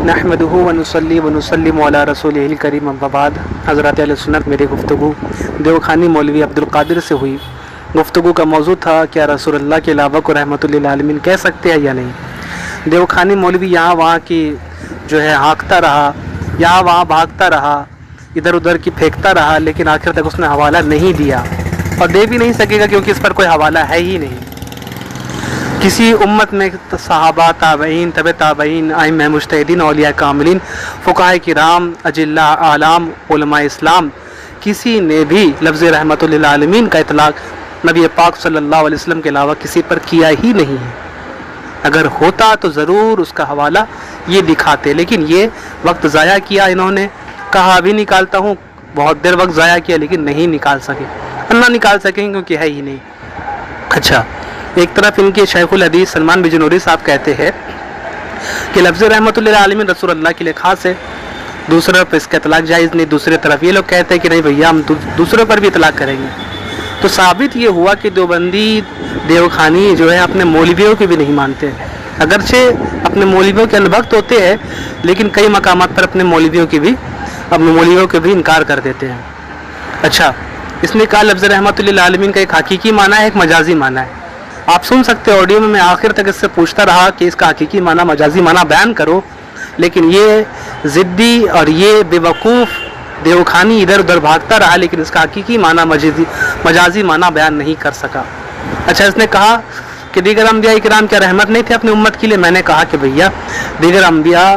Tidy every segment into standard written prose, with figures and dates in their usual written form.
نحمدہ ونصلی ونسلم علی رسولہ الکریم اما بعد. حضرات اہل سنت، میری گفتگو دیوخانی مولوی عبدالقادر سے ہوئی. گفتگو کا موضوع تھا کیا رسول اللہ کے علاوہ کو رحمۃ للعالمین کہہ سکتے ہیں یا نہیں. دیوخانی مولوی یہاں وہاں کی جو ہے ہانکتا رہا، یہاں وہاں بھاگتا رہا، ادھر ادھر کی پھینکتا رہا، لیکن آخر تک اس نے حوالہ نہیں دیا اور دے بھی نہیں سکے گا کیونکہ اس پر کوئی حوالہ ہے ہی نہیں. کسی امت میں صحابہ، تابعین، طب تابعین، ائمہ مجتہدین، اولیاء کاملین، فقہاء کرام، اجلاء اعلام، علماء اسلام، کسی نے بھی لفظ رحمۃ للعالمین کا اطلاق نبی پاک صلی اللہ علیہ وسلم کے علاوہ کسی پر کیا ہی نہیں ہے. اگر ہوتا تو ضرور اس کا حوالہ یہ دکھاتے، لیکن یہ وقت ضائع کیا انہوں نے. کہا ابھی نکالتا ہوں، بہت دیر وقت ضائع کیا لیکن نہیں نکال سکے، نہ نکال سکیں کیونکہ ہے ہی نہیں. اچھا، ایک طرف ان کے شیخ الحدیث سلمان بجنوری صاحب کہتے ہیں کہ لفظ رحمۃ للعالمین رسول اللہ کے لیے خاص ہے، دوسرے پر اس کا اطلاق جائز نہیں. دوسری طرف یہ لوگ کہتے ہیں کہ نہیں بھیا ہم دوسروں پر بھی اطلاق کریں گے. تو ثابت یہ ہوا کہ دیوبندی دیوخانی جو ہے اپنے مولویوں کی بھی نہیں مانتے، اگرچہ اپنے مولویوں کے انبھکت ہوتے ہیں لیکن کئی مقامات پر اپنے مولویوں کے بھی انکار کر دیتے ہیں. اچھا، اس نے کہا لفظ رحمۃ للعالمین کا ایک حقیقی معنی ہے، ایک مجازی معنی ہے. آپ سن سکتے آڈیو میں آخر تک اس سے پوچھتا رہا کہ اس کا حقیقی معنی مجازی معنی بیان کرو، لیکن یہ ضدی اور یہ بے وقوف دیوخانی ادھر ادھر بھاگتا رہا لیکن اس کا حقیقی معنی مجازی معنی بیان نہیں کر سکا. اچھا، اس نے کہا کہ دیگر انبیاء کرام کیا رحمت نہیں تھے اپنی امت کے لیے؟ میں نے کہا کہ بھیا دیگر انبیاء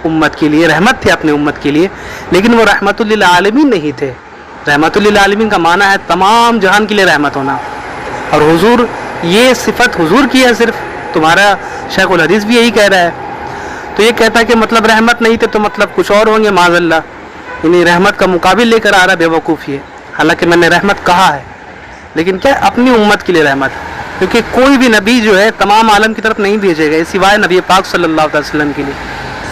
امت کے لیے رحمت تھے اپنے امت کے لیے، لیکن وہ رحمت للعالمین نہیں تھے. رحمت للعالمین کا معنی ہے تمام جہان کے لیے رحمت ہونا، اور حضور یہ صفت حضور کی ہے صرف. تمہارا شیخ الحدیث بھی یہی کہہ رہا ہے. تو یہ کہتا ہے کہ مطلب رحمت نہیں تھے تو مطلب کچھ اور ہوں گے معاذ اللہ، یعنی رحمت کا مقابل لے کر آ رہا بے وقوف یہ. حالانکہ میں نے رحمت کہا ہے لیکن کیا اپنی امت کے لیے رحمت، کیونکہ کوئی بھی نبی جو ہے تمام عالم کی طرف نہیں بھیجے گئے سوائے نبی پاک صلی اللہ علیہ وسلم کے لیے.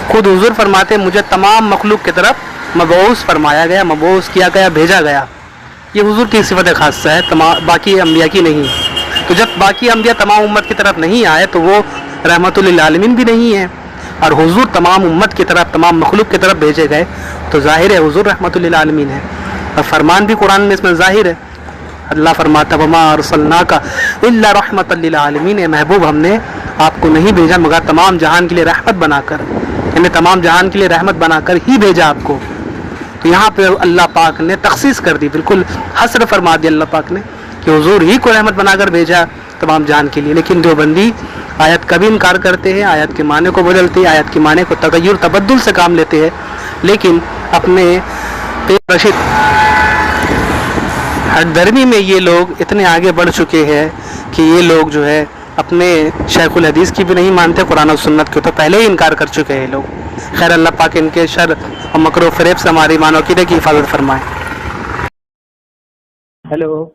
خود حضور فرماتے مجھے تمام مخلوق کی طرف مبعوث فرمایا گیا، مبعوث کیا گیا، بھیجا گیا. یہ حضور کی صفت خاصہ ہے، باقی انبیاء کی نہیں. تو جب باقی انبیاء تمام امت کی طرف نہیں آئے تو وہ رحمت للعالمین بھی نہیں ہے، اور حضور تمام امت کی طرف، تمام مخلوق کی طرف بھیجے گئے تو ظاہر ہے حضور رحمت للعالمین ہے. اور فرمان بھی قرآن میں اس میں ظاہر ہے. اللہ فرماتا وما ارسلناک الا رحمت للعالمین، اے محبوب ہم نے آپ کو نہیں بھیجا مگر تمام جہان کے لیے رحمت بنا کر، یعنی تمام جہان کے لیے رحمت بنا کر ہی بھیجا آپ کو. تو یہاں پہ اللہ پاک نے تخصیص کر دی، بالکل حصر فرما دیا اللہ پاک نے کہ حضور ہی کو رحمت بنا کر بھیجا تمام جہان کے لیے. لیکن دیوبندی آیت کا بھی انکار کرتے ہیں، آیت کے معنی کو بدلتے ہیں، آیت کے معنی کو تغیر تبدل سے کام لیتے ہیں، لیکن اپنے رشید ہر درمی میں یہ لوگ اتنے آگے بڑھ چکے ہیں کہ یہ لوگ جو ہے اپنے شیخ الحدیث کی بھی نہیں مانتے، قرآن و سنت کے تو پہلے ہی انکار کر چکے ہیں لوگ. خیر، اللہ پاک ان کے شر اور مکر و فریب سے ہماری ایمان و عقیدے کی حفاظت فرمائے. ہیلو،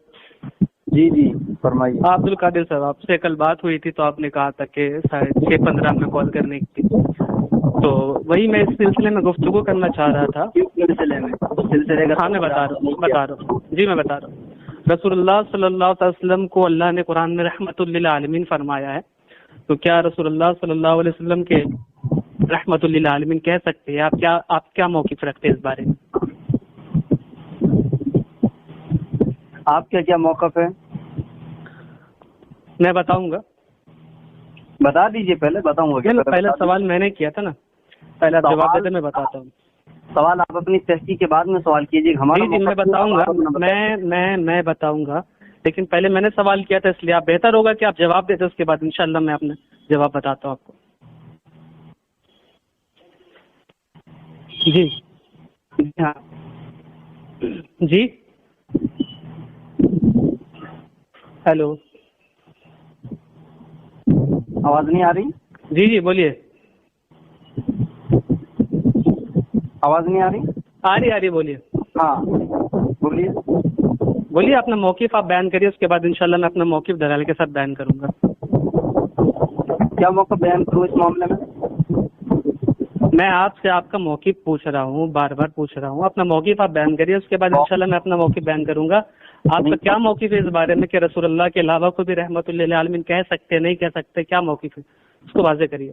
جی فرمائیے. عبدالقادر صاحب، آپ سے کل بات ہوئی تھی تو آپ نے کہا تھا کہ 6:15 میں کال کرنے کی، تو وہی میں اس سلسلے میں گفتگو کرنا چاہ رہا تھا. ہاں میں بتا رہا ہوں جی میں بتا رہا ہوں. رسول اللہ صلی اللہ علیہ وسلم کو اللہ نے قرآن میں رحمت للعالمین فرمایا ہے، تو کیا رسول اللہ صلی اللہ علیہ وسلم کے رحمت للعالمین کہہ سکتے ہیں؟ آپ کیا موقف رکھتے ہیں اس بارے میں؟ آپ کا کیا موقف ہے؟ میں بتاؤں گا. بتا دیجئے، پہلے بتاؤں گا. پہلا سوال میں نے کیا تھا نا، پہلا جواب دیتے میں بتاتا ہوں. سوال آپ اپنی تحقیق کے بعد میں سوال کیجیے. جی میں بتاؤں گا، میں بتاؤں گا، لیکن پہلے میں نے سوال کیا تھا، اس لیے آپ بہتر ہوگا کہ آپ جواب دیتے، اس کے بعد انشاءاللہ میں اپنا جواب بتاتا ہوں آپ کو. جی ہاں جی ہیلو، آواز نہیں آ رہی؟ جی بولیے. آواز نہیں آ رہی؟ آ رہی بولیے. ہاں بولیے اپنا موقف آپ بیان کریے، اس کے بعد انشاءاللہ میں اپنا موقف دلائل کے ساتھ بیان کروں گا. کیا موقف بیان کروں اس معاملے میں؟ میں آپ سے آپ کا موقف پوچھ رہا ہوں، بار بار پوچھ رہا ہوں. اپنا موقف آپ بیان کریے، اس کے بعد انشاءاللہ میں اپنا موقف بیان کروں گا. آپ کا کیا موقف ہے اس بارے میں کہ رسول اللہ کے علاوہ کو بھی رحمت للعالمین کہہ سکتے نہیں کہہ سکتے؟ کیا موقف ہے اس کو واضح کریے.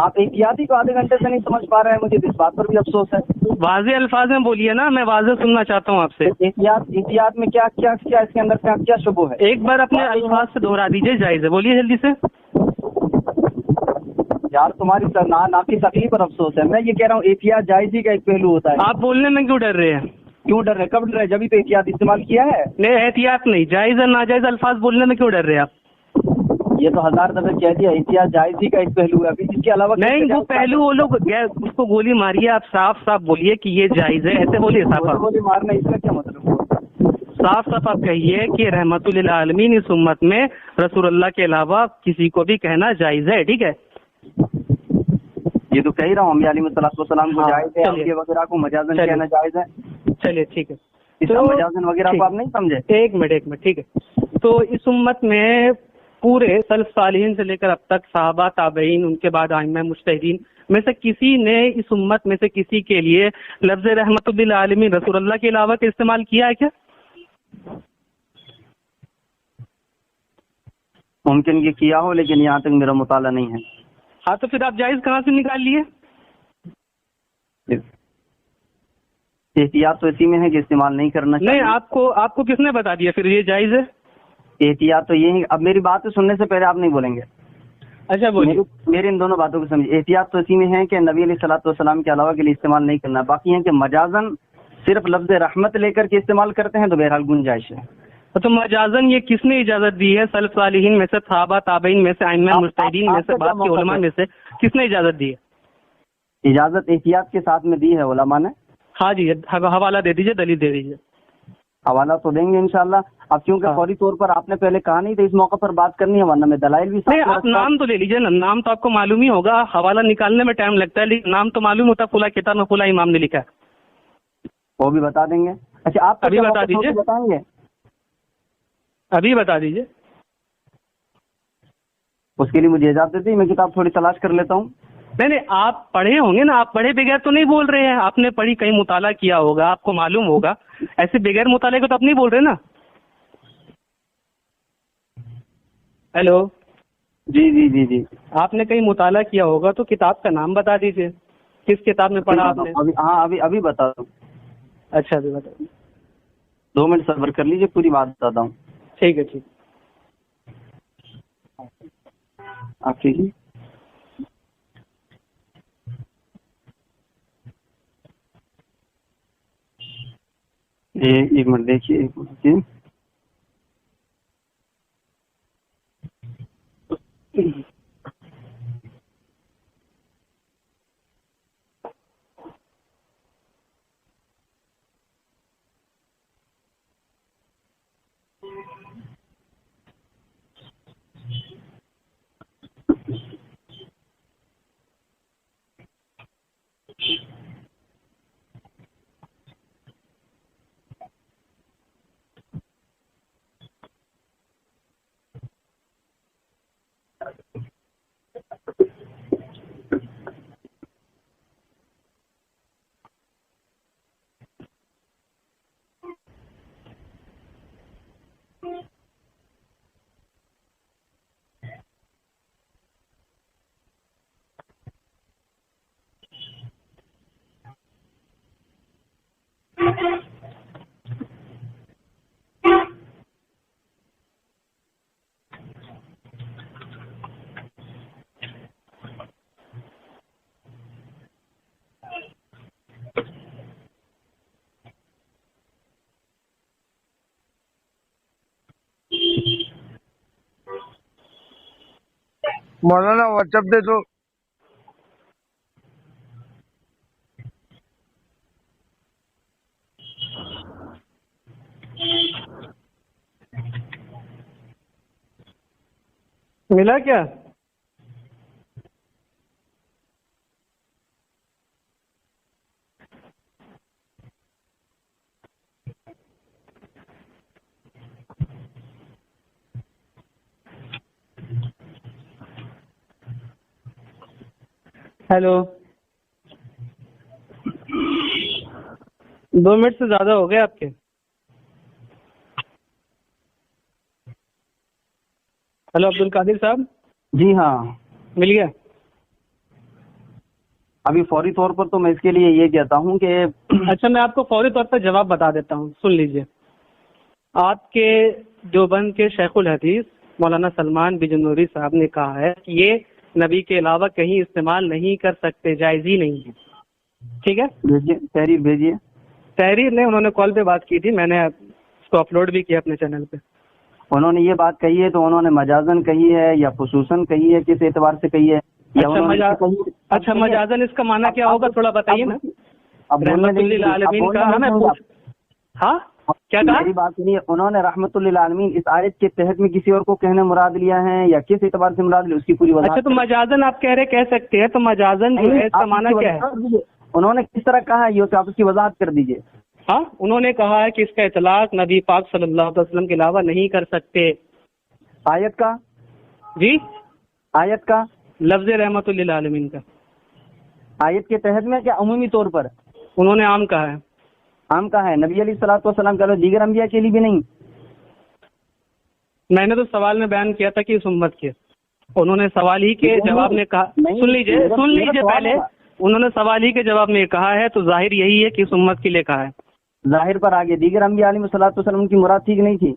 آپ احتیاطی کو آدھے گھنٹے سے نہیں سمجھ پا رہے ہیں، مجھے اس بات پر بھی افسوس ہے۔ واضح الفاظ میں بولیے نا، میں واضح سننا چاہتا ہوں آپ سے۔ احتیاط میں کیا کیا کیا اس کے اندر کیا شبہ ہے؟ ایک بار اپنے الفاظ سے دوہرا دیجیے، جائز ہے، بولیے جلدی سے۔ یار تمہاری آپ کی تکلیف پر افسوس ہے، میں یہ کہہ رہا ہوں احتیاط جائز ہی کا ایک پہلو ہوتا ہے۔ آپ بولنے میں کیوں ڈر رہے ہیں؟ کیوں ڈر رہے؟ کب ڈر رہے؟ جبھی تو احتیاط استعمال کیا ہے۔ نہیں، احتیاط نہیں، جائز اور ناجائز الفاظ بولنے میں کیوں ڈر رہے ہیں آپ؟ یہ تو 1000 دفعہ کہہ دیا، احتیاط جائز ہی کا ایک پہلو ہے، ابھی اس کے علاوہ نہیں، وہ پہلو وہ لوگ اس کو گولی ماریے، آپ صاف صاف بولیے کہ یہ جائز ہے، ایسے بولیے صاف صاف۔ گولی مارنا اس کا کیا مطلب؟ صاف صاف آپ کہیے کہ رحمت للعالمین اس امت میں رسول اللہ کے علاوہ کسی کو بھی کہنا جائز ہے، ٹھیک ہے؟ یہ تو کہہ رہا ہوں، علیہ السلام کو جائز ہے، چلیے، انبیاء وغیرہ کو مجازن کہنا جائز ہے۔ چلیے ٹھیک ہے، اس کا مجازن وغیرہ کو آپ نہیں سمجھے؟ ایک منٹ ٹھیک ہے۔ تو اس امت میں پورے سلف صالحین سے لے کر اب تک صحابہ، تابعین، ان کے بعد ائمہ مجتہدین میں سے کسی نے اس امت میں سے کسی کے لیے لفظ رحمت للعالمین رسول اللہ کے علاوہ کا استعمال کیا ہے کیا؟ ممکن کہ کیا ہو، لیکن یہاں تک میرا مطالعہ نہیں ہے۔ ہاں تو پھر آپ جائز کہاں سے نکال لیے؟ احتیاط تو اسی میں ہے کہ استعمال نہیں کرنا چاہیے۔ نہیں، آپ کو کس نے بتا دیا پھر یہ جائز ہے؟ احتیاط تو یہ ہے، اب میری بات سننے سے پہلے آپ نہیں بولیں گے۔ اچھا بولیے۔ میری ان دونوں باتوں کو سمجھیے۔ احتیاط تو اسی میں ہے کہ نبی علیہ الصلوۃ والسلام کے علاوہ کے لیے استعمال نہیں کرنا، باقی ہے کہ مجازن صرف لفظ رحمت لے کر کے استعمال کرتے ہیں تو بہرحال گنجائش ہے۔ تو مجازن یہ کس نے اجازت دی ہے؟ سلف صالحین میں سے، صحابہ، تابعین میں سے، ائمہ مجتہدین میں سے، بعد کے علماء میں سے کس نے اجازت دی ہے؟ اجازت احتیاط کے ساتھ میں دی ہے علماء نے۔ ہاں جی، حوالہ دے دیجیے، دلیل دے دیجیے۔ حوالہ تو دیں گے انشاءاللہ۔ اب کیونکہ فوری طور پر آپ نے پہلے کہا نہیں تھا اس موقع پر بات کرنی ہے، ورنہ میں دلائل بھی نہیں، آپ نام تو لے لیجیے نا، نام تو آپ کو معلوم ہی ہوگا، حوالہ نکالنے میں ٹائم لگتا ہے لیکن نام تو معلوم ہوتا ہے، فلاں کتاب میں فلاں امام نے لکھا ہے، وہ بھی بتا دیں گے۔ اچھا آپ ابھی بتا دیجیے، بتائیں گے؟ ابھی بتا دیجیے۔ اس کے لیے مجھے اجازت دیتی، میں کتاب تھوڑی تلاش کر لیتا ہوں۔ نہیں، آپ پڑھے ہوں گے نا، آپ پڑھے بغیر تو نہیں بول رہے ہیں، آپ نے پڑھی، کہیں مطالعہ کیا ہوگا، آپ کو معلوم ہوگا، ایسے بغیر مطالعے کو تو آپ نہیں بول رہے نا۔ ہیلو، جی آپ نے کہیں مطالعہ کیا ہوگا تو کتاب کا نام بتا دیجیے، کس کتاب میں پڑھا آپ نے؟ ابھی بتا دوں۔ اچھا، ابھی بتا دیجیے۔ 2 منٹ صبر کر لیجیے، پوری بات بتاتا ہوں۔ ٹھیک ہے، ٹھیک۔ آپ کیجیے۔ ایک منٹ دیکھیے، ایک منٹ جی۔ مولانا واٹس ایپ دے دو۔ ملا کیا؟ ہیلو، 2 منٹ سے زیادہ ہو گئے آپ کے۔ ہیلو عبد القادر صاحب، جی ہاں، مل گیا؟ ابھی فوری طور پر تو میں اس کے لیے یہ کہتا ہوں کہ اچھا میں آپ کو فوری طور پر جواب بتا دیتا ہوں، سن لیجئے. آپ کے دیوبند کے شیخ الحدیث مولانا سلمان بن نوری صاحب نے کہا ہے کہ یہ نبی کے علاوہ کہیں استعمال نہیں کر سکتے، جائز ہی نہیں ہے. ٹھیک ہے، بھیجیے تحریر بھیجیے. تحریر نے انہوں نے کال پہ بات کی تھی، میں نے اس کو اپلوڈ بھی کیا اپنے چینل پہ. انہوں نے یہ بات کہی ہے تو انہوں نے مجازن کہی ہے یا خصوصاً کہی ہے، کس اعتبار سے کہی ہے؟ اچھا مجازن اس کا معنی کیا ہوگا تھوڑا بتائیے نا. رحمت للعالمین کا ہمیں ہاں کیا کہا؟ میری بات سنیے، انہوں نے رحمت للعالمین اس آیت کے تحت میں کسی اور کو کہنے مراد لیا ہے یا کس اعتبار سے مراد لیا، اس کی پوری وضاحت. اچھا تو مجازن آپ کہہ رہے کہہ سکتے ہیں، تو مجازن جو ہے اس کا معنی کیا ہے؟ انہوں نے کس طرح کہا یہ آپ اس کی وضاحت کر دیجیے. ہاں انہوں نے کہا ہے کہ اس کا اطلاق نبی پاک صلی اللہ علیہ وسلم کے علاوہ نہیں کر سکتے. آیت کا؟ جی آیت کا لفظ رحمت للعالمین کا آیت کے تحت میں کیا عمومی طور پر انہوں نے عام کہا ہے؟ عام کا ہے. نبی علیہ الصلوۃ والسلام کا دیگر انبیاء کے لیے بھی نہیں. میں نے تو سوال میں بیان کیا تھا کہ اس امت کے، انہوں نے سوال ہی کے جواب میں کہا. سن لیجیے پہلے انہوں نے سوال ہی کے جواب میں کہا ہے، تو ظاہر یہی ہے کہ اس امت کے لیے کہا ہے. ظاہر پر آگے دیگر انبیاء علیہ الصلوۃ والسلام کی مراد ٹھیک نہیں تھی.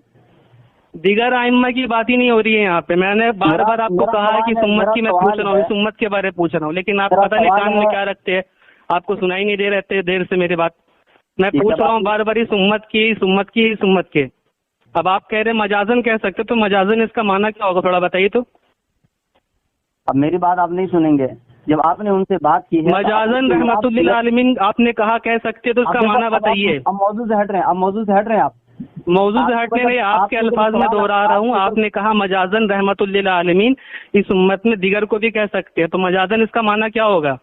دیگر ائمہ کی بات ہی نہیں ہو رہی ہے یہاں پہ. میں نے بار بار آپ کو کہا ہے کہ اس امت کی میں پوچھ رہا ہوں، اس امت کے بارے میں پوچھ رہا ہوں، لیکن آپ پتہ نہیں کان میں کیا رکھتے ہیں، آپ کو سنائی نہیں دے رہتے دیر سے میری بات. میں پوچھ رہا ہوں بار بار اس امت کے. اب آپ کہہ رہے مجازن کہہ سکتے، تو مجازن اس کا معنی کیا ہوگا تھوڑا بتائیے تو. اب میری بات آپ نہیں سنیں گے. جب آپ نے ان سے بات کی ہے مجازن رحمت للعالمین آپ نے کہا کہہ سکتے، تو اس کا معنی بتائیے. اب موضوع سے ہٹ رہے ہیں آپ موضوع سے ہٹنے رہے، آپ کے الفاظ میں دوہرا رہا ہوں. آپ نے کہا مجازن رحمت للعالمین اس امت میں دیگر کو بھی کہہ سکتے ہیں، تو مجازن اس کا معنی کیا ہوگا؟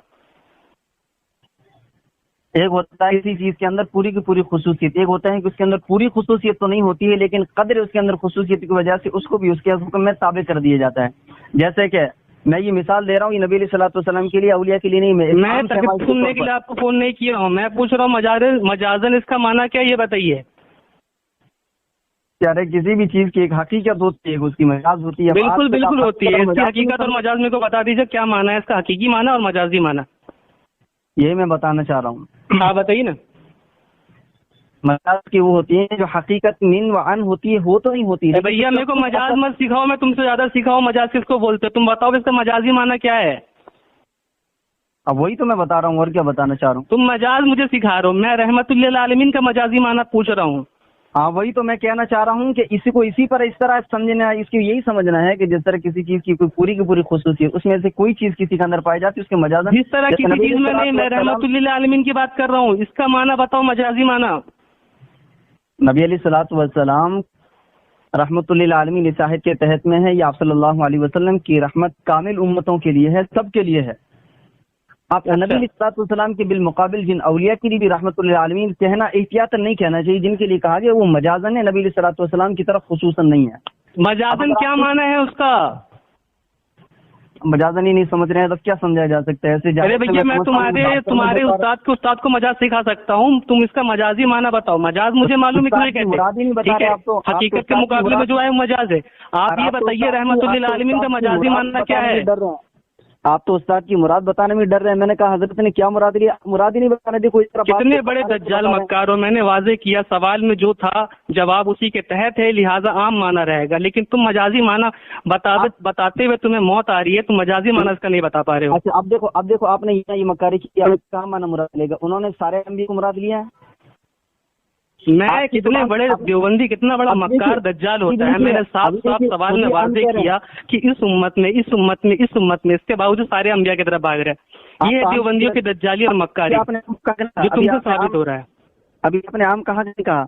ایک ہوتا ہے کسی چیز کے اندر پوری کی پوری خصوصیت، ایک ہوتا ہے کہ اس کے اندر پوری خصوصیت تو نہیں ہوتی ہے لیکن قدر اس کے اندر خصوصیت کی وجہ سے اس کو بھی اس کے حکم میں تابع کر دیا جاتا ہے. جیسے کہ میں یہ مثال دے رہا ہوں، یہ نبی علیہ الصلوۃ والسلام کے لیے، اولیاء کے لیے نہیں. میں تقریر سننے کے لیے آپ کو فون نہیں کیا ہوں، میں پوچھ رہا ہوں مجازن اس کا معنی کیا، یہ بتائیے. یار کسی بھی چیز کی ایک حقیقت ہوتی ہے، اس کی مجاز ہوتی ہے. بالکل ہوتی ہے. اس کی حقیقت اور مجاز میں کو بتا دیجیے کیا معنی ہے اس کا، حقیقی معنی اور مجازی معنی. یہی میں بتانا چاہ رہا ہوں. ہاں بتائیے نا. مجاز کی وہ ہوتی ہے جو حقیقت من و عن ہوتی ہے، ہو تو نہیں ہوتی ہے. بھیا میرے کو مجاز مت سکھاؤ، میں تم سے زیادہ سکھاؤ مجاز کس کو بولتے ہو. تم بتاؤ اس کا مجازی معنی کیا ہے. اب وہی تو میں بتا رہا ہوں، اور کیا بتانا چاہ رہا ہوں. تم مجاز مجھے سکھا رہے ہو، میں رحمت للعالمین کا مجازی معنی پوچھ رہا ہوں. ہاں وہی تو میں کہنا چاہ رہا ہوں کہ اسی کو اسی پر اس طرح سمجھنا ہے. اس کی یہی سمجھنا ہے کہ جس طرح کسی چیز کی کوئی پوری کی پوری خصوصیت اس میں سے کوئی چیز کسی کے اندر پائی جاتی ہے اس کے مجازن. جس طرح کسی چیز میں نہیں، میں رحمت للعالمین کی بات کر رہا ہوں. اس کا معنی بتاؤ مجازی معنی. نبی علیہ الصلوۃ والسلام رحمت للعالمین اس آیت کے تحت میں ہے، یہ آپ صلی اللہ علیہ وسلم کی رحمت کامل امتوں کے لیے ہے، سب کے لیے ہے. آپ نبی علیہ الصلوۃ والسلام کے بالمقابل جن اولیاء کے لیے بھی رحمت للعالمین کہنا احتیاط نہیں کہنا چاہیے، جن کے لیے کہا گیا وہ مجازن ہے، نبی علیہ الصلوۃ والسلام کی طرف خصوصاً نہیں ہے. مجازن کیا معنی ہے اس کا؟ مجازن ہی نہیں سمجھ رہے ہیں تو کیا سمجھا جا سکتا ہے ایسے؟ ارے بھیا میں تمہارے استاد کو مجاز سکھا سکتا ہوں، تم اس کا مجازی معنی بتاؤ. مجاز مجھے معلوم ہے کیوں کہتے ہیں، حقیقت کے مقابلے میں جو ہے مجاز ہے. آپ یہ بتائیے رحمت للعالمین کا مجازی معنی کیا ہے؟ آپ تو استاد کی مراد بتانے میں ڈر رہے ہیں. میں نے کہا حضرت نے کیا مراد لیا، مراد ہی نہیں بتانے دی. کوئی طرح کتنے بڑے دجال مکار ہو. میں نے واضح کیا سوال میں جو تھا جواب اسی کے تحت ہے، لہٰذا عام معنی رہے گا. لیکن تم مجازی معنی بتاتے ہوئے تمہیں موت آ رہی ہے، تم مجازی معنی اس کا نہیں بتا پا رہے ہو. اچھا اب دیکھو آپ نے یہ مکاری کیا، کیا معنی مراد لے گا؟ انہوں نے سارے انبیاء کو مراد لیا ہے. میں کتنے بڑے دیوبندی کتنا بڑا مکار دجال ہوتا ہے. میں نے صاف سوال میں واضح کیا کہ اس امت میں اس کے باوجود سارے انبیاء کی طرف بھاگ رہے ہیں. یہ دیوبندیوں کی دجالی اور مکاری جو تم سے ثابت ہو رہا ہے. ابھی آپ نے عام کہا نہیں کہا؟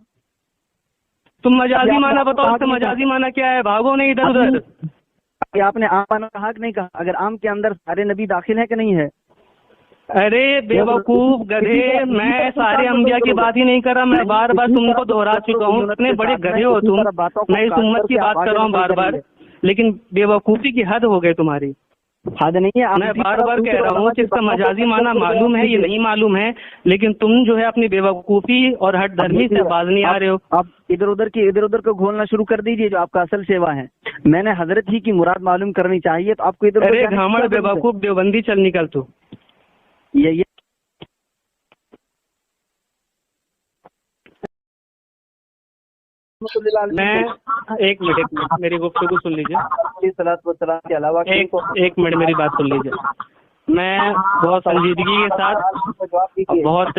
تم مجازی معنی بتاؤ، اس کا مجازی معنی کیا ہے؟ بھاگو نہیں ادھر ادھر. ابھی آپ نے عام معنی کہا کہ نہیں کہا؟ اگر عام کے اندر سارے نبی داخل ہے کہ نہیں ہے؟ ارے بے وقوف گدھے، میں سارے انبیاء کی بات ہی نہیں کر رہا. میں بار بار تم کو دوہرا چکا ہوں، اتنے بڑے گدھے ہو تم. میں اس امت کی بات کر رہا ہوں بار بار، لیکن بے وقوفی کی حد ہو گئی تمہاری. حد نہیں ہے. میں بار بار کہہ رہا ہوں کہ اس کا مجازی معنی معلوم ہے، یہ نہیں معلوم ہے، لیکن تم جو ہے اپنی بے وقوفی اور ہٹ دھرمی سے باز نہیں آ رہے ہو. آپ ادھر ادھر کو گھولنا شروع کر دیجیے جو آپ کا اصل سیوا ہے. میں نے حضرت ہی کی مراد معلوم کرنی چاہیے تو آپ کو ادھر. ارے گھامڑ بے وقوف دیوبندی چل نکل تو. یہ میں ایک منٹ میری گفتگو سن لیجیے، صلاۃ والسلام کے علاوہ ایک منٹ میری بات سن لیجیے. میں بہت سنجیدگی کے ساتھ بہت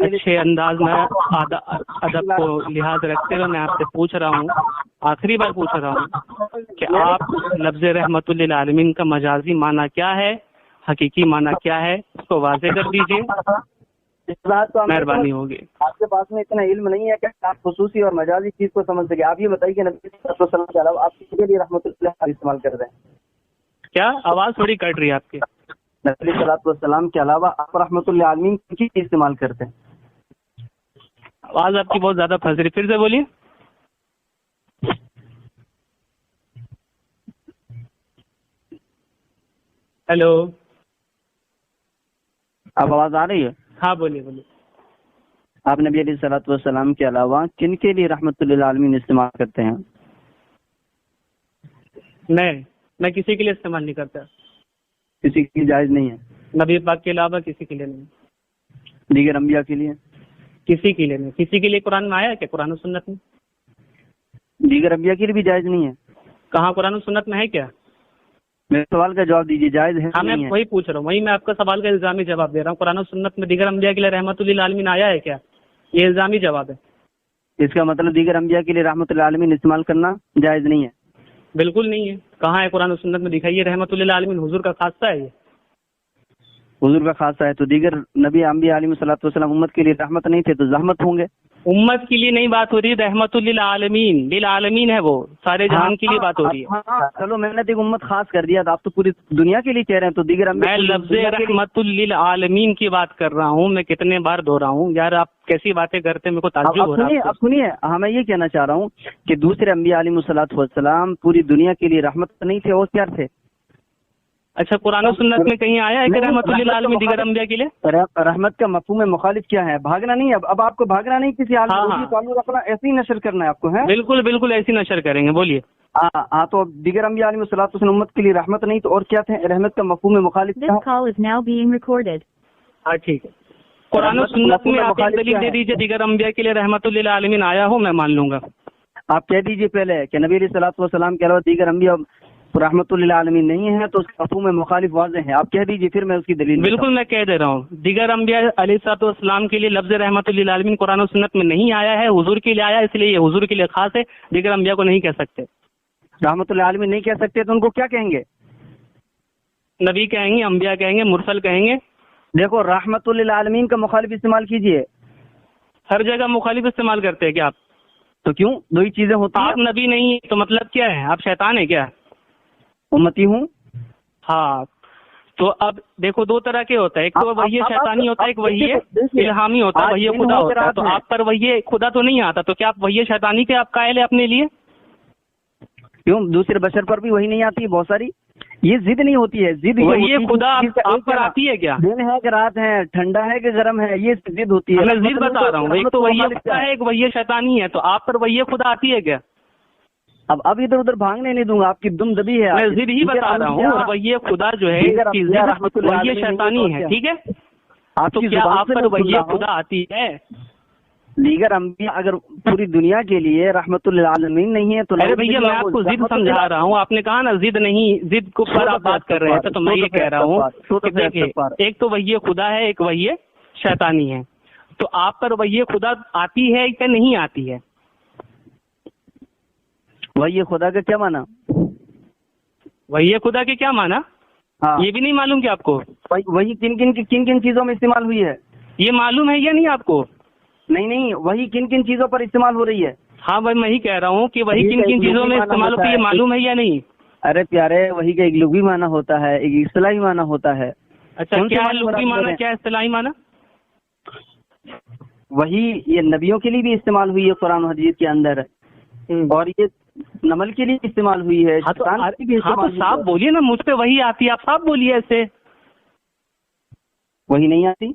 اچھے انداز میں ادب کو لحاظ رکھتے ہوئے میں آپ سے پوچھ رہا ہوں، آخری بار پوچھ رہا ہوں کہ آپ لفظ رحمت للعالمین کا مجازی معنی کیا ہے، حقیقی معنی کیا ہے، اس کو واضح کر دیجیے، مہربانی ہوگی. آپ کے پاس میں اتنا علم نہیں ہے کہ آپ خصوصی اور مجازی چیز کو سمجھ سکے. آپ یہ بتائیے کہ نبی صلی اللہ علیہ وسلم کے علاوہ آپ کسی کے لیے رحمت اللہ استعمال کر رہے ہیں؟ کیا آواز تھوڑی کٹ رہی ہے آپ کی؟ نبی صلی اللہ علیہ وسلم کے علاوہ آپ رحمت للعالمین کی چیز استعمال کرتے ہیں؟ آواز آپ کی بہت زیادہ پھنس رہی، پھر سے بولیے. ہیلو، اب آواز آ رہی ہے؟ ہاں بولیے بولیے. آپ نبی علیہ الصلوۃ والسلام کے علاوہ کن کے لیے رحمت للعالمین استعمال کرتے ہیں؟ میں کسی کے لیے استعمال نہیں کرتا. کسی کی جائز نہیں ہے؟ نبی پاک کے علاوہ کسی کے لیے نہیں. دیگر انبیاء کے لیے؟ کسی کے لیے نہیں. کسی کے لیے قرآن میں آیا ہے کیا؟ قرآن و سنت میں دیگر انبیاء کے لیے بھی جائز نہیں ہے؟ کہاں قرآن و سنت میں ہے کیا؟ میرے سوال کا جواب دیجیے، جائز ہے؟ ہاں میں وہی پوچھ رہا ہوں، وہی میں آپ کا سوال کا الزامی جواب دے رہا ہوں. قرآن و سنت میں دیگر انبیاء کے لیے رحمت للعالمین آیا ہے کیا؟ یہ الزامی جواب ہے. اس کا مطلب دیگر انبیاء کے لیے رحمت للعالمین استعمال کرنا جائز نہیں ہے؟ بالکل نہیں ہے. کہاں ہے قرآن و سنت میں؟ دکھائیے. رحمت للعالمین حضور کا خاصہ ہے. یہ حضور کا خاصہ ہے تو دیگر نبی انبیاء علیہ الصلوۃ والسلام امت کے لیے رحمت نہیں تھے تو زحمت ہوں گے؟ امت کے لیے نہیں بات ہو رہی، رحمت للعالمین، للعالمین ہے وہ، سارے جہان کے لیے بات ہو رہی ہے. چلو میں نے ایک امت خاص کر دیا، آپ تو پوری دنیا کے لیے کہہ رہے ہیں تو دیگر میں لفظ رحمت للعالمین کی بات کر رہا ہوں. میں کتنے بار دہرا ہوں یار، آپ کیسی باتیں کرتے ہیں، میرے کو تعجب ہو رہا ہے. اب سنیے، ہاں میں یہ کہنا چاہ رہا ہوں کہ دوسرے انبیاء علیہ الصلوۃ والسلام پوری دنیا کے لیے رحمت نہیں تھے اور کیا تھے؟ اچھا قرآن و سنت میں کہیں آیا ہے کہ رحمت للعالمین دیگر انبیاء کے لیے؟ رحمت کا مفہوم مخالف کیا ہے؟ بھاگنا نہیں. اب آپ کو بھاگنا نہیں کسی حال میں، تو اپنا ایسے ہی نشر کرنا ہے آپ کو. ہے بالکل بالکل ایسی نشر کریں گے. بولیے. ہاں تو دیگر انبیاء علیہ الصلوۃ والسلام امت کے لیے رحمت نہیں تو اور کیا تھے؟ رحمت کا مفہوم مخالف کیا ہے؟ ہاں ٹھیک ہے. قرآن و سنت میں آپ ایک دلیل دے دیجیے دیگر انبیاء کے لیے رحمت للعالمین آیا ہو، میں مان لوں گا. آپ کہہ دیجیے پہلے کہ نبی علیہ الصلوۃ والسلام کے علاوہ دیگر انبیاء رحمت للعالمین نہیں ہے تو اس کا مفہوم مخالف واضح ہے. آپ کہہ دیجیے پھر میں اس کی دلیل. بالکل میں کہہ دے رہا ہوں، دیگر انبیاء علیہ الصلوۃ والسلام کے لیے لفظ رحمت للعالمین قرآن و سنت میں نہیں آیا ہے، حضور کے لیے آیا، اس لیے یہ حضور کے لیے خاص ہے. دیگر انبیاء کو نہیں کہہ سکتے. رحمت للعالمین نہیں کہہ سکتے تو ان کو کیا کہیں گے؟ نبی کہیں گے، انبیاء کہیں گے، مرسل کہیں گے. دیکھو رحمت للعالمین کا مخالف استعمال کیجیے. ہر جگہ مخالف استعمال کرتے ہیں کیا آپ؟ تو کیوں؟ دو ہی چیزیں ہوتی ہیں. آپ نبی نہیں تو مطلب کیا ہے؟ آپ شیطان ہیں کیا؟ امتی ہوں. ہاں تو اب دیکھو دو طرح کے ہوتا ہے، ایک تو وحی شیطانی ہوتا ہے، ایک وحی الہامی ہوتا ہے، وحی خدا ہوتا ہے. تو آپ پر وحی خدا تو نہیں آتا، تو کیا آپ وحی شیطانی کے آپ قائل ہیں اپنے لیے؟ کیوں؟ دوسرے بشر پر بھی وہی نہیں آتی ہے بہت ساری. یہ ضد نہیں ہوتی ہے. ضد وہی خدا آپ پر آتی ہے کیا؟ دن ہے کہ رات ہے، ٹھنڈا ہے کہ گرم ہے، یہ ضد ہوتی ہے. میں ضد بتا رہا ہوں، ایک تو وحی خدا ہے، ایک وحی شیطانی ہے. تو آپ پر وحی خدا آتی ہے کیا؟ اب ادھر ادھر بھاگنے نہیں دوں گا، آپ کی دم دبی ہے. میں ضد ہی بتا رہا ہوں، وحی خدا جو ہے وحی شیطانی ہے. ٹھیک ہے، تو کیا آپ پر وحی خدا آتی ہے؟ دیگر انبیاء اگر پوری دنیا کے لیے رحمت للعالمین نہیں ہے تو ارے بھیا میں آپ کو ضد سمجھا رہا ہوں. آپ نے کہا نا ضد نہیں، ضد کو پر آپ بات کر رہے تھے تو میں یہ کہہ رہا ہوں کہ دیکھیے ایک تو وحی خدا ہے، ایک وحی شیطانی ہے. تو آپ پر وحی خدا آتی ہے یا نہیں آتی ہے؟ وحی خدا کا کیا مانا؟ وحی خدا کے کیا مانا؟ یہ بھی نہیں معلوم کہ آپ کو وہی کن کن چیزوں میں استعمال ہوئی ہے؟ یہ معلوم ہے یا نہیں آپ کو؟ نہیں وہی کن کن چیزوں پر استعمال ہو رہی ہے؟ ہاں بھائی میں ہی کہہ رہا ہوں کہ وہی کن کن چیزوں میں استعمال ہوتی ہے، یہ معلوم ہے یا نہیں؟ ارے پیارے، وہی کا ایک لغوی معنی ہوتا ہے، ایک اصطلاحی معنی ہوتا ہے. اچھا کیا لغوی معنی، کیا اصطلاحی معنی؟ وہی یہ نبیوں کے لیے بھی استعمال ہوئی ہے قرآن و حدیث کے اندر، اور یہ نمل کے لیے استعمال ہوئی ہے. ہاں تو صاف بولیے نا، مجھ پہ وہی آتی ہے، آپ صاف بولیے. ایسے وہی نہیں آتی؟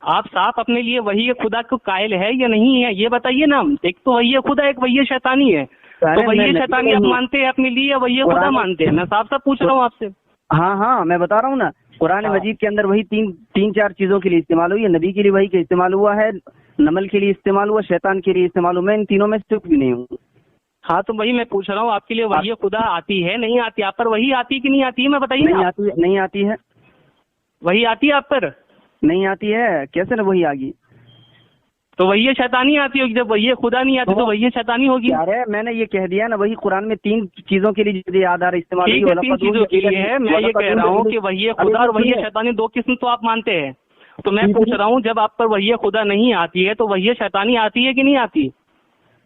آپ صاف اپنے لیے وہی خدا کو قائل ہے یا نہیں ہے یہ بتائیے نا. ایک تو وہی خدا، ایک وہی شیطانی ہے. تو وہی شیطانی آپ مانتے ہیں اپنے لیے یا وہی خدا مانتے ہیں؟ میں صاف صاف پوچھ رہا ہوں آپ سے. ہاں میں بتا رہا ہوں نا قرآن مجید کے اندر وہی تین چار چیزوں کے لیے استعمال ہوئی ہے. نبی کے لیے وہی کا استعمال ہوا ہے, نمل کے لیے استعمال ہوا, شیطان کے لیے استعمال ہوا. میں ان تینوں میں سے بھی نہیں ہوں. ہاں تو وہی میں پوچھ رہا ہوں آپ کے لیے وحی خدا آتی ہے نہیں آتی؟ آپ پر وہی آتی ہے کہ نہیں آتی ہے میں بتائیے. نہیں آتی ہے. وہی آتی ہے آپ پر؟ نہیں آتی ہے. کیسے نہ وہی آگی؟ تو وہی شیطانی آتی ہوگی. جب وہی خدا نہیں آتی تو وہی شیطانی ہوگی. ارے میں نے یہ کہہ دیا نا, وہی قرآن میں 3 چیزوں کے لیے آدھار استعمال ٹھیک ہے 3 چیزوں کے لیے ہے. میں یہ کہہ رہا ہوں کہ وہی خدا اور وہی شیطانی 2 قسم تو آپ مانتے ہیں. تو میں پوچھ رہا ہوں جب آپ پر وہی خدا نہیں آتی ہے تو وہی شیطانی آتی ہے کہ نہیں آتی؟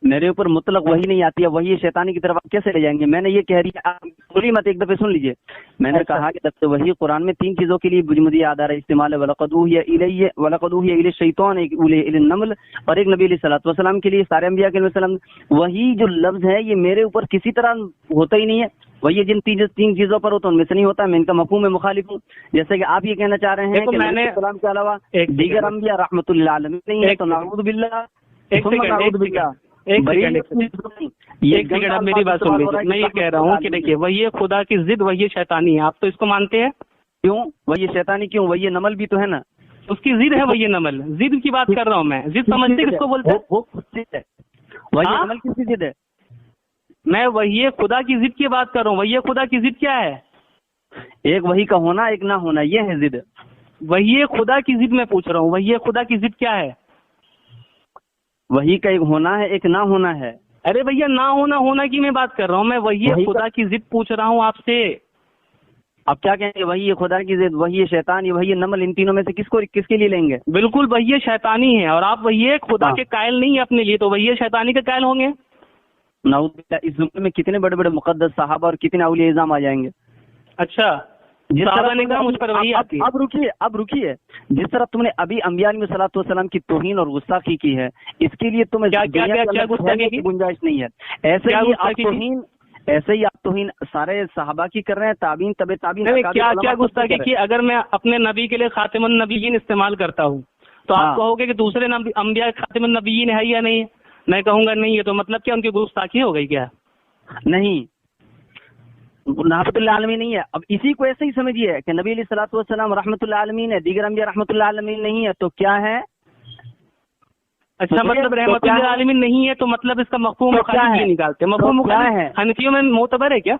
میرے اوپر مطلق وہی نہیں آتی ہے, وہی شیطانی کی طرف آپ کیسے لے جائیں گے؟ میں نے یہ کہہ دیا, بولی مت, ایک دفعہ سن لیجئے. میں نے کہا کہ جب سے وہی قرآن میں 3 چیزوں کے لیے بنیادی آدھار استعمال ہے, وَلَقَدْ أُوحِيَ إِلَيَّ الشَّيْطَانُ ایک إِلَى النَّمْلِ, اور ایک نبی علیہ الصلوۃ والسلام کے لیے, سارے انبیاء کے وسلم. وہی جو لفظ ہے یہ میرے اوپر کسی طرح ہوتا ہی نہیں ہے. وہی جن 3 چیزوں پر ہوتا ہے ان میں سے نہیں ہوتا. میں ان کا مفہوم مخالف ہوں. جیسے کہ آپ یہ کہنا چاہ رہے ہیں کہ میں نے السلام کے علاوہ دیگر انبیاء رحمۃ اللہ علیہ نہیں ہے, تو نعوذ باللہ. ایک سیکنڈ آپ میری بات سن لیجیے. میں یہ کہہ رہا ہوں کہ دیکھیے وہی خدا کی ضد وہی شیطانی ہے. آپ تو اس کو مانتے ہیں. کیوں وہی شیطانی کیوں؟ وہی نمل بھی تو ہے نا. اس کی ضد ہے وہی نمل. ضد کی بات کر رہا ہوں میں. ضد سمجھتے کس کو بولتے ہیں؟ وہی نمل کس کی ضد ہے؟ میں وہی خدا کی ضد کی بات کر رہا ہوں. وہی خدا کی ضد کیا ہے؟ ایک وہی کا ہونا, ایک نہ ہونا, یہ ہے ضد. وہی خدا کی ضد میں پوچھ رہا ہوں. وہی خدا کی ضد کیا ہے؟ وہی کا ایک ہونا ہے, ایک نہ ہونا ہے. ارے بھیا نہ ہونا کی میں بات کر رہا ہوں. میں وہی خدا کی ضد پوچھ رہا ہوں آپ سے. اب کیا کہیں گے؟ وہی خدا کی ضد, وہی شیطان, وہی نمل, ان تینوں میں سے کس کے لیے لیں گے؟ بالکل وہی شیطانی ہے. اور آپ وہی خدا کے قائل نہیں ہیں اپنے لیے, تو وہی شیطانی کے قائل ہوں گے. نعوذ باللہ. اس زمانے میں کتنے بڑے بڑے مقدس صحابہ اور کتنے اولیاء اعظام آ جائیں گے. اچھا صحابہ نے کہا مجھ پر وہی آتی ہے. اب رکیے. جس طرح تم نے ابھی انبیاء علیہ الصلوۃ والسلام کی توہین اور گستاخی کی ہے, اس کے لیے تمہیں کیا گستاخی کی گنجائش نہیں ہے. ایسے ہی آپ توہین سارے صحابہ کی کر رہے ہیں, تابعین, تبع تابعین. کیا گستاخی کی؟ اگر میں اپنے نبی کے لیے خاتم النبیین استعمال کرتا ہوں تو آپ کہو گے کہ دوسرے انبیاء خاتم النبیین ہے یا نہیں؟ میں کہوں گا نہیں ہے. تو مطلب کیا ان کی گستاخی ہو گئی کیا؟ نہیں, رحمۃ اللہ عالمین نہیں ہے. اب اسی کو ایسے ہی سمجھیے کہ نبی علیہ الصلوۃ والسلام رحمۃ اللہ عالمین ہے, دیگر انبیاء رحمۃ اللہ عالمین نہیں ہے, تو کیا ہے؟ اچھا مطلب رحمۃ اللہ عالمین نہیں ہے تو مطلب اس کا مفہوم مخالف نہیں نکالتے. مفہوم مخالف حنفیوں میں معتبر ہے کیا؟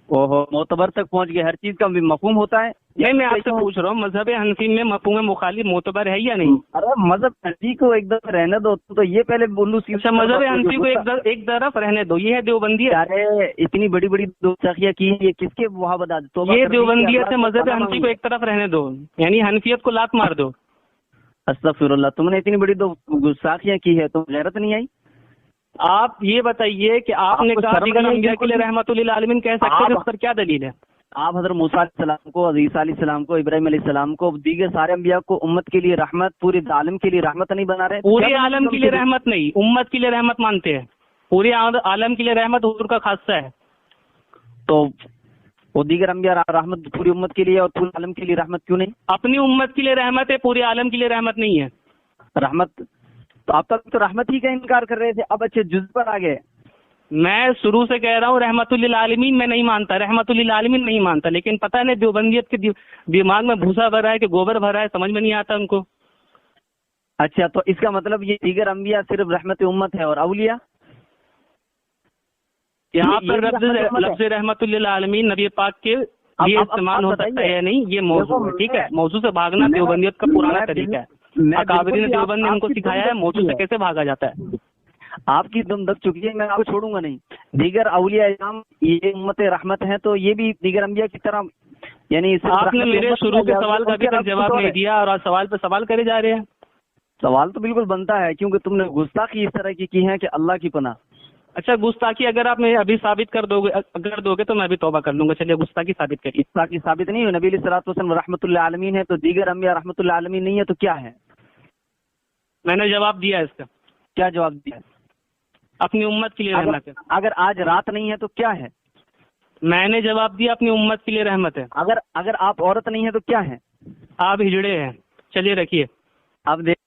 اوہو, معتبر تک پہنچ گئے. ہر چیز کا مفہوم ہوتا ہے. نہیں, میں آپ سے پوچھ رہا ہوں مذہب حنفی میں مفہوم مخالف معتبر ہے یا نہیں؟ ارے مذہب حنفی کو ایک دفعہ رہنے دو, تو یہ پہلے بولو. اچھا مذہب حنفی کو ایک طرف رہنے دو. یہ ہے دیوبندی. ارے اتنی بڑی بڑی گستاخیاں کی ہیں, یہ کس کے وہاں بتا دو. یہ دیوبندیت ہے. مذہب حنفی کو ایک طرف رہنے دو, یعنی حنفیت کو لات مار دو. استغفر اللہ. تم نے اتنی بڑی گستاخیاں کی ہے تو غیرت نہیں آئی؟ آپ یہ بتائیے کہ آپ نے کہا دیگر انبیاء کے لیے رحمۃ للعالمین کہہ سکتے ہیں, اس پر کیا دلیل ہے؟ آپ حضرت موسیٰ علیہ السلام کو, عیسیٰ علیہ السلام کو, ابراہیم علیہ السلام کو, دیگر سارے انبیاء کو امت کے لیے رحمت, پورے عالم کے لیے رحمت نہیں بنا رہے؟ پورے عالم کے لیے رحمت نہیں, امت کے لیے رحمت مانتے ہیں. پورے عالم کے لیے رحمت حضور کا خاصہ ہے. تو وہ دیگر انبیاء رحمت پوری امت کے لیے اور پورے عالم کے لیے رحمت کیوں نہیں؟ اپنی امت کے لیے رحمت ہے, پورے عالم کے لیے رحمت نہیں ہے. رحمت تو آپ تک تو رحمت ہی کا انکار کر رہے تھے, اب اچھے جز پر آ گئے. میں شروع سے کہہ رہا ہوں رحمت للعالمین میں نہیں مانتا, رحمت للعالمین نہیں مانتا, لیکن پتہ نہیں دیوبندیت کے دماغ میں بھوسا بھرا ہے کہ گوبر بھرا ہے, سمجھ میں نہیں آتا ان کو. اچھا تو اس کا مطلب یہ دیگر انبیاء صرف رحمت امت ہے اور اولیاء یہاں پر لفظ رحمت للعالمین نبی پاک کے لیے استعمال ہو سکتا ہے یا نہیں, یہ موضوع ہے. ٹھیک ہے, موضوع سے بھاگنا دیوبندیت کا پرانا طریقہ ہے. اکابرین دیوبند نے ان کو سکھایا ہے موضوع سے کیسے بھاگا جاتا ہے. آپ کی دم دک چکی ہے, میں آپ کو چھوڑوں گا نہیں. دیگر اولیاء اعظام یہ امت رحمت ہیں, تو یہ بھی دیگر انبیاء کی طرح, یعنی آپ نے میرے شروع کے سوال کا ابھی تک جواب نہیں دیا اور آج سوال پہ سوال کرے جا رہے ہیں. سوال تو بالکل بنتا ہے, کیونکہ تم نے گستاخی اس طرح کی ہے کہ اللہ کی پناہ. اچھا گستاخی اگر آپ میں ابھی ثابت کر دو گے تو میں ابھی توبہ کر لوں گا. چلیے گستاخی ثابت کریے. گستاخی ثابت نہیں ہے. نبی علیہ الصلوۃ والسلام رحمۃ اللہ عالمین ہے, تو دیگر انبیاء رحمۃ اللہ عالمین نہیں ہے, تو کیا ہے؟ میں نے جواب دیا اس کا. کیا جواب دیا؟ اپنی امت کے لیے رحمت ہے. اگر آج رات نہیں ہے تو کیا ہے؟ میں نے جواب دیا اپنی امت کے لیے رحمت ہے. اگر آپ عورت نہیں ہے تو کیا ہے؟ آپ ہجڑے ہیں. چلیے رکھیے. آپ دیکھ